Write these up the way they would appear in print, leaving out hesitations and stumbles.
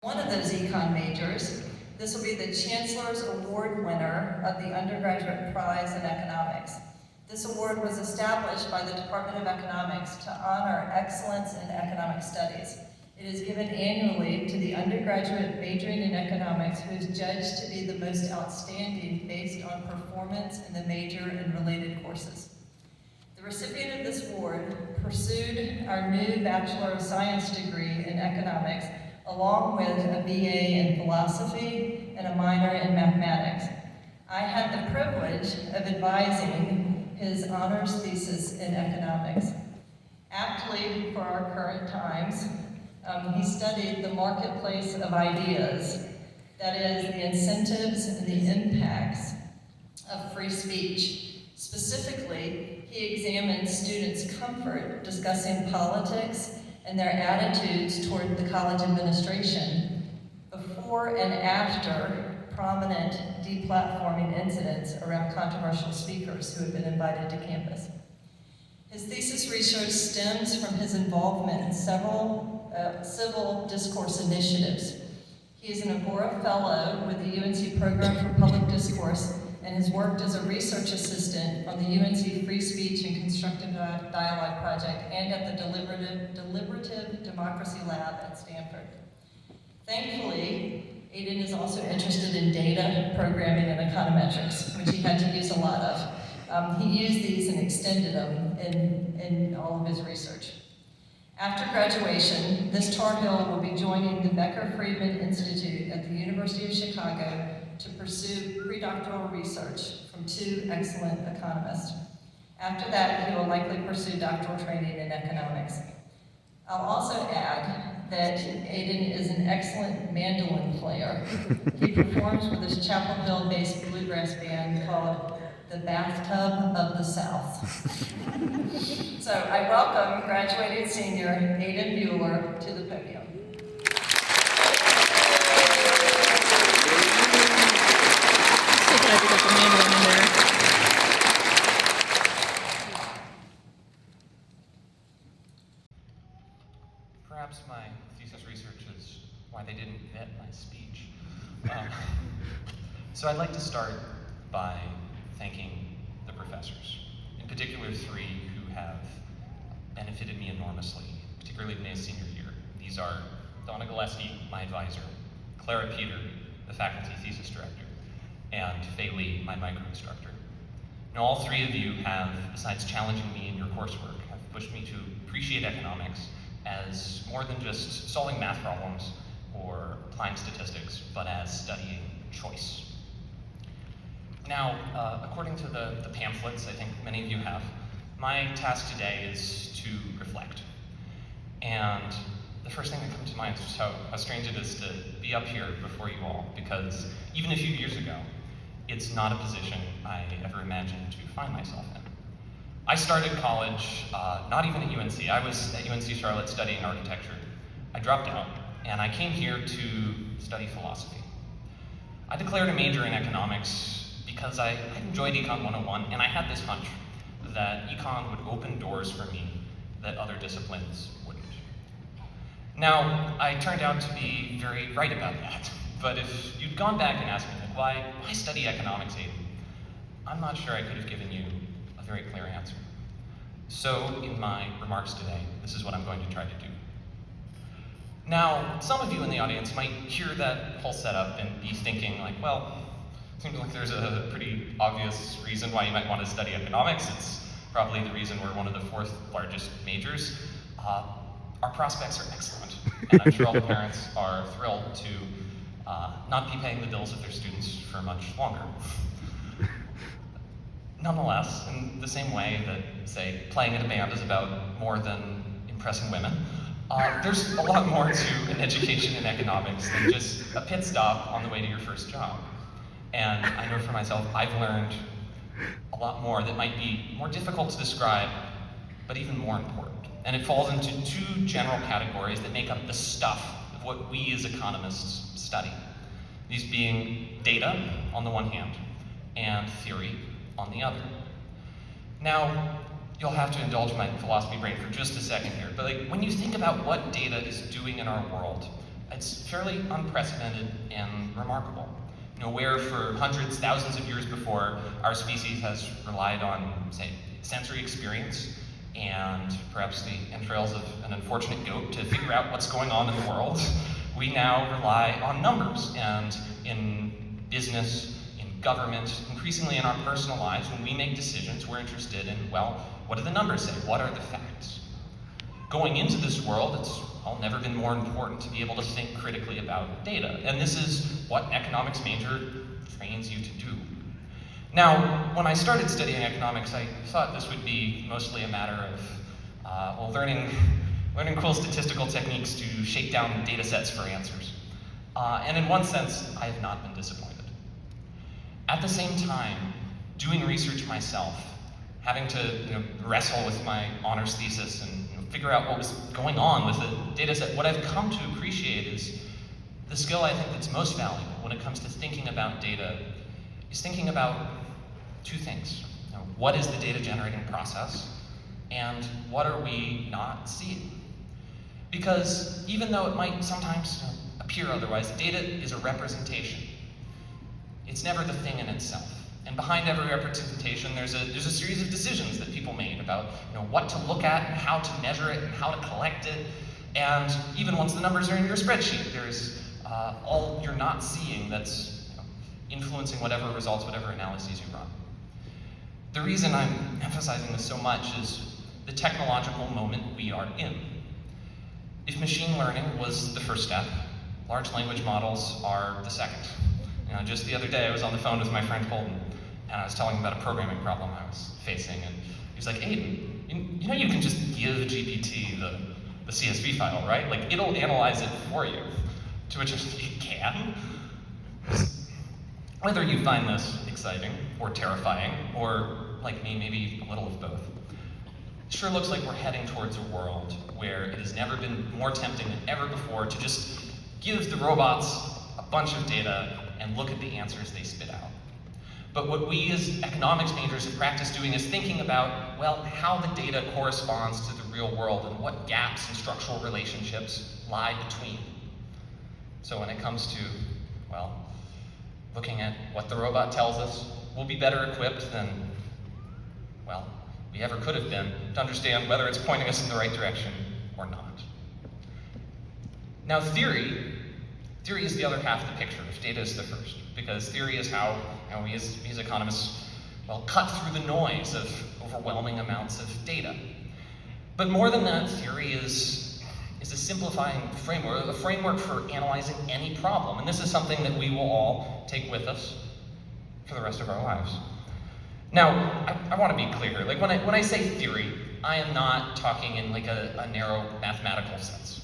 One of those econ majors. This will be the Chancellor's Award winner of the Undergraduate Prize in Economics. This award was established by the Department of Economics to honor excellence in economic studies. It is given annually to the undergraduate majoring in economics who is judged to be the most outstanding based on performance in the major and related courses. The recipient of this award pursued our new Bachelor of Science degree in economics along with a BA in philosophy and a minor in mathematics. I had the privilege of advising his honors thesis in economics. Aptly for our current times, he studied the marketplace of ideas, that is, the incentives and the impacts of free speech. Specifically, he examined students' comfort discussing politics and their attitudes toward the college administration before and after prominent deplatforming incidents around controversial speakers who have been invited to campus. His thesis research stems from his involvement in several civil discourse initiatives. He is an Agora Fellow with the UNC Program for Public Discourse and has worked as a research assistant on the UNC Free Speech and Constructive Dialogue Project and at the Deliberative Democracy Lab at Stanford. Thankfully, Aidan is also interested in data, programming, and econometrics, which he had to use a lot of. He used these and extended them in all of his research. After graduation, this Tar Heel will be joining the Becker-Friedman Institute at the University of Chicago to pursue predoctoral research from two excellent economists. After that, he will likely pursue doctoral training in economics. I'll also add that Aidan is an excellent mandolin player. He performs with his Chapel Hill-based bluegrass band called the Bathtub of the South. So I welcome graduating senior Aidan Buehler to the podium. Perhaps my thesis research is why they didn't vet my speech. So I'd like to start by thanking the professors, in particular three who have benefited me enormously, particularly in my senior year. These are Donna Gillespie, my advisor, Clara Peter, the faculty thesis director, and Fei Li, my micro instructor. Now all three of you have, besides challenging me in your coursework, have pushed me to appreciate economics as more than just solving math problems or applying statistics, but as studying choice. Now, according to the pamphlets I think many of you have, my task today is to reflect. And the first thing that comes to mind is just how strange it is to be up here before you all, because even a few years ago, it's not a position I ever imagined to find myself in. I started college, not even at UNC. I was at UNC Charlotte studying architecture. I dropped out, and I came here to study philosophy. I declared a major in economics because I enjoyed Econ 101, and I had this hunch that Econ would open doors for me that other disciplines wouldn't. Now, I turned out to be very right about that, but if you'd gone back and asked me, like, why study economics, Aidan? I'm not sure I could have given you a very clear answer. So, in my remarks today, this is what I'm going to try to do. Now, some of you in the audience might hear that whole setup and be thinking, like, well, seems like there's a pretty obvious reason why you might want to study economics. It's probably the reason we're one of the fourth largest majors. Our prospects are excellent, and I'm sure all the parents are thrilled to not be paying the bills of their students for much longer. Nonetheless, in the same way that, say, playing in a band is about more than impressing women, there's a lot more to an education in economics than just a pit stop on the way to your first job. And I know for myself, I've learned a lot more that might be more difficult to describe, but even more important. And it falls into two general categories that make up the stuff of what we as economists study. These being data on the one hand, and theory on the other. Now, you'll have to indulge my philosophy brain for just a second here, but when you think about what data is doing in our world, it's fairly unprecedented and remarkable. Where for hundreds, thousands of years before, our species has relied on, say, sensory experience and perhaps the entrails of an unfortunate goat to figure out what's going on in the world, we now rely on numbers. And in business, in government, increasingly in our personal lives, when we make decisions, we're interested in, well, what do the numbers say? What are the facts? Going into this world, it's never been more important to be able to think critically about data. And this is what an economics major trains you to do. Now, when I started studying economics, I thought this would be mostly a matter of learning cool statistical techniques to shake down data sets for answers. And in one sense, I have not been disappointed. At the same time, doing research myself, having to wrestle with my honors thesis and figure out what was going on with the data set, what I've come to appreciate is the skill I think that's most valuable when it comes to thinking about data is thinking about two things. What is the data generating process, and what are we not seeing? Because even though it might sometimes appear otherwise, data is a representation. It's never the thing in itself. And behind every representation, there's a series of decisions that people made about what to look at and how to measure it and how to collect it. And even once the numbers are in your spreadsheet, there's all you're not seeing that's influencing whatever results, whatever analyses you run. The reason I'm emphasizing this so much is the technological moment we are in. If machine learning was the first step, large language models are the second. Just the other day, I was on the phone with my friend Holden, and I was telling him about a programming problem I was facing, and he was like, Aidan, you can just give GPT the CSV file, right? Like, it'll analyze it for you. To which I said, it can? Whether you find this exciting, or terrifying, or, like me, maybe a little of both, it sure looks like we're heading towards a world where it has never been more tempting than ever before to just give the robots a bunch of data and look at the answers they spit out. But what we as economics majors have practiced doing is thinking about, well, how the data corresponds to the real world and what gaps and structural relationships lie between. So when it comes to, well, looking at what the robot tells us, we'll be better equipped than, well, we ever could have been to understand whether it's pointing us in the right direction or not. Now, theory is the other half of the picture, if data is the first, because theory is how we as economists, well, cut through the noise of overwhelming amounts of data. But more than that, theory is a simplifying framework, a framework for analyzing any problem. And this is something that we will all take with us for the rest of our lives. Now, I want to be clear. Like when I say theory, I am not talking in like a narrow mathematical sense.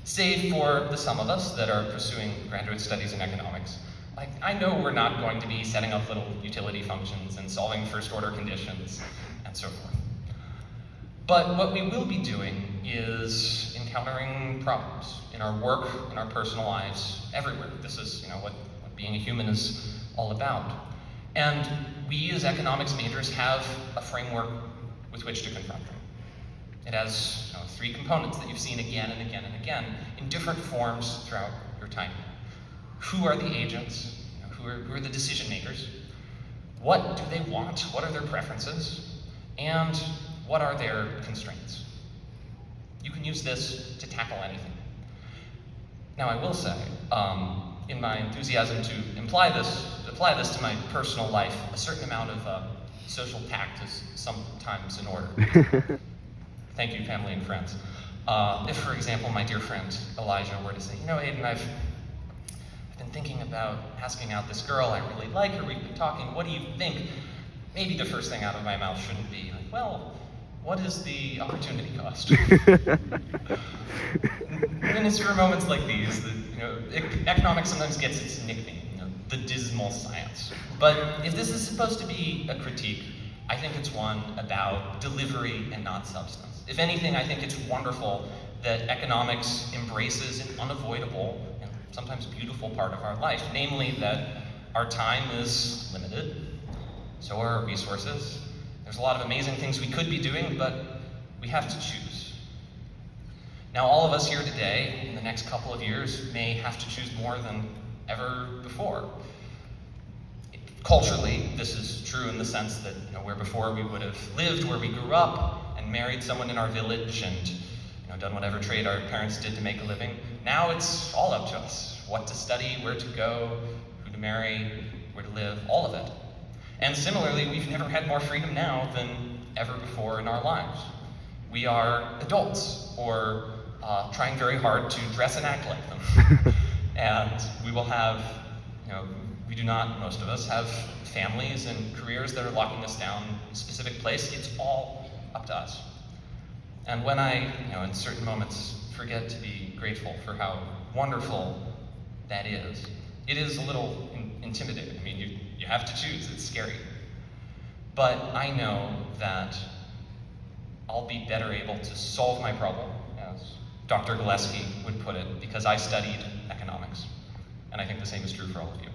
Save for the some of us that are pursuing graduate studies in economics. Like, I know we're not going to be setting up little utility functions and solving first order conditions and so forth. But what we will be doing is encountering problems in our work, in our personal lives, everywhere. This is what being a human is all about. And we as economics majors have a framework with which to confront them. It has three components that you've seen again and again and again in different forms throughout your time. Who are the agents? Who are the decision makers? What do they want? What are their preferences? And what are their constraints? You can use this to tackle anything. Now, I will say, in my enthusiasm to apply this to my personal life, a certain amount of social tact is sometimes in order. Thank you, family and friends. If, for example, my dear friend Elijah were to say, Aidan, I've been thinking about asking out this girl, I really like her, we've been talking, what do you think? Maybe the first thing out of my mouth shouldn't be like, well, what is the opportunity cost? And it's for moments like these that, economics sometimes gets its nickname, the dismal science. But if this is supposed to be a critique, I think it's one about delivery and not substance. If anything, I think it's wonderful that economics embraces an unavoidable and sometimes beautiful part of our life, namely that our time is limited, so are our resources. There's a lot of amazing things we could be doing, but we have to choose. Now, all of us here today, in the next couple of years, may have to choose more than ever before. Culturally, this is true in the sense that, where before we would have lived where we grew up and married someone in our village and done whatever trade our parents did to make a living. Now it's all up to us. What to study, where to go, who to marry, where to live, all of it. And similarly, we've never had more freedom now than ever before in our lives. We are adults, or trying very hard to dress and act like them. And we will have, we do not, most of us, have families and careers that are locking us down in a specific place. It's all up to us. And when I, in certain moments, forget to be grateful for how wonderful that is, it is a little intimidating. I mean, you have to choose, it's scary. But I know that I'll be better able to solve my problem, as Dr. Gillespie would put it, because I studied economics. And I think the same is true for all of you.